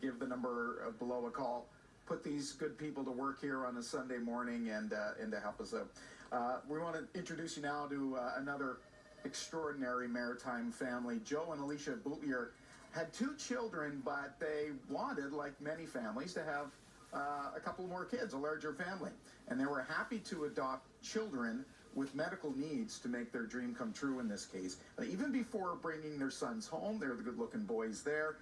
give the number below a call. Put these good people to work here on a Sunday morning and to help us out. We want to introduce you now to another extraordinary maritime family. Joe and Alicia Boutlier had 2 children, but they wanted, like many families, to have a couple more kids, a larger family. And they were happy to adopt children with medical needs to make their dream come true in this case. Even before bringing their sons home, they're the good-looking boys there,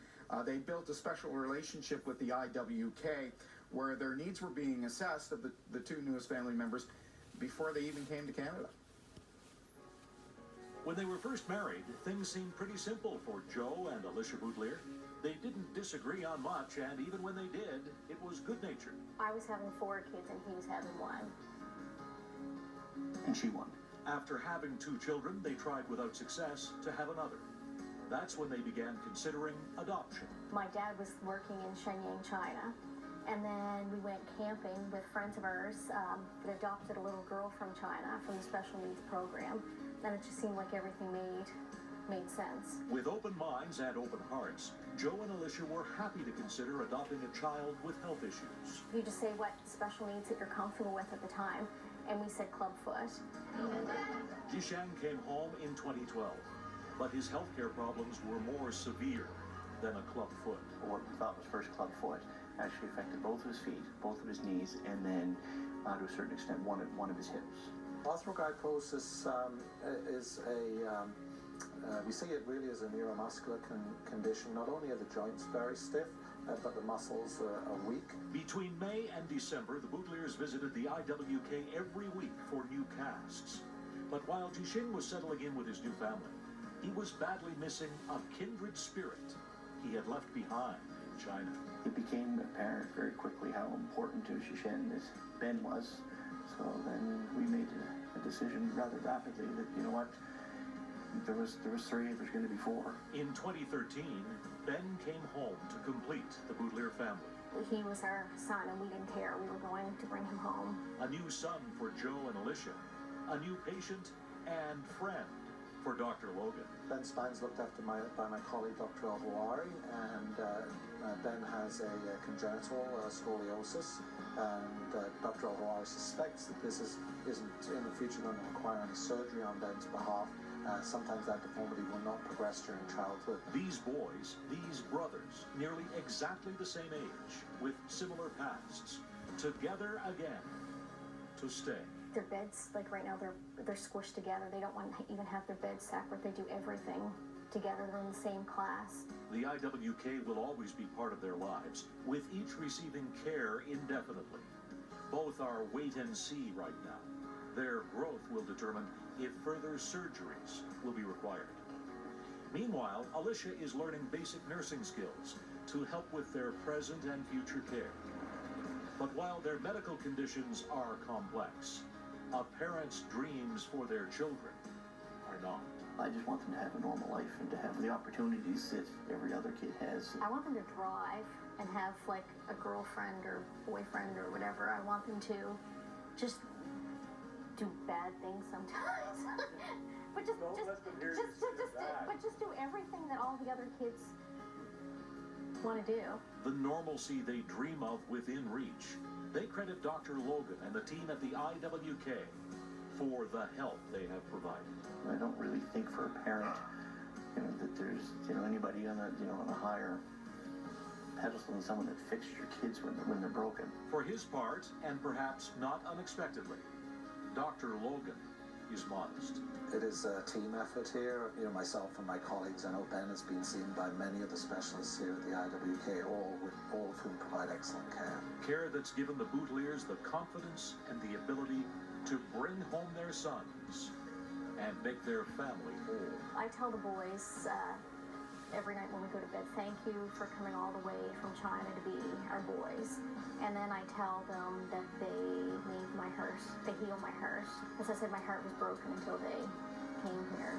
they built a special relationship with the IWK where their needs were being assessed of the 2 newest family members before they even came to Canada. When they were first married, things seemed pretty simple for Joe and Alicia Boutlier. They didn't disagree on much, and even when they did, it was good-natured. I was having 4 kids and he was having 1. And she won. After having 2 children, they tried without success to have another. That's when they began considering adoption. My dad was working in Shenyang, China, and then we went camping with friends of ours that adopted a little girl from China from the special needs program. Then it just seemed like everything made sense. With open minds and open hearts, Joe and Alicia were happy to consider adopting a child with health issues. You just say what special needs that you're comfortable with at the time, and we said clubfoot. Jishang came home in 2012, but his healthcare problems were more severe than a clubfoot. What we thought was first clubfoot actually affected both of his feet, both of his knees, and then to a certain extent one of his hips. Arthrogryposis is we see it really as a neuromuscular condition. Not only are the joints very stiff, but the muscles are weak. Between May and December, the Boutliers visited the IWK every week for new casts. But while Jishing was settling in with his new family, he was badly missing a kindred spirit he had left behind in China. It became apparent very quickly how important to Jisheng this Ben was. So then we made a decision rather rapidly that, you know what, there was 3, there's going to be 4. In 2013, Ben came home to complete the Boutlier family. He was our son and we didn't care. We were going to bring him home. A new son for Joe and Alicia, a new patient and friend for Dr. Logan. Ben's spine's looked after by my colleague, Dr. Alvawari, and Ben has a congenital scoliosis, and Dr. Alvawari suspects that this isn't in the future going to require any surgery on Ben's behalf. Sometimes that deformity will not progress during childhood. These boys, these brothers, nearly exactly the same age, with similar pasts, together again to stay. Their beds, like right now, they're squished together. They don't want to even have their beds separate. They do everything together. They're in the same class. The IWK will always be part of their lives, with each receiving care indefinitely. Both are wait and see right now. Their growth will determine if further surgeries will be required. Meanwhile, Alicia is learning basic nursing skills to help with their present and future care. But while their medical conditions are complex, a parent's dreams for their children are not. I just want them to have a normal life and to have the opportunities that every other kid has. I want them to drive and have like a girlfriend or boyfriend or whatever. I want them to just do bad things sometimes. but just do everything that all the other kids want to do. The normalcy they dream of within reach. They credit Dr. Logan and the team at the IWK for the help they have provided. I don't really think for a parent, that there's, anybody on a higher pedestal than someone that fixes your kids when they're broken. For his part, and perhaps not unexpectedly, Dr. Logan is modest. It is a team effort here. Myself and my colleagues. I know Ben has been seen by many of the specialists here at the IWK, all of whom provide excellent care. Care that's given the Boutliers the confidence and the ability to bring home their sons and make their family whole. I tell the boys every night when we go to bed, thank you for coming all the way from China to be our boys. And then I tell them that they need my heart, they heal my heart. As I said, my heart was broken until they came here.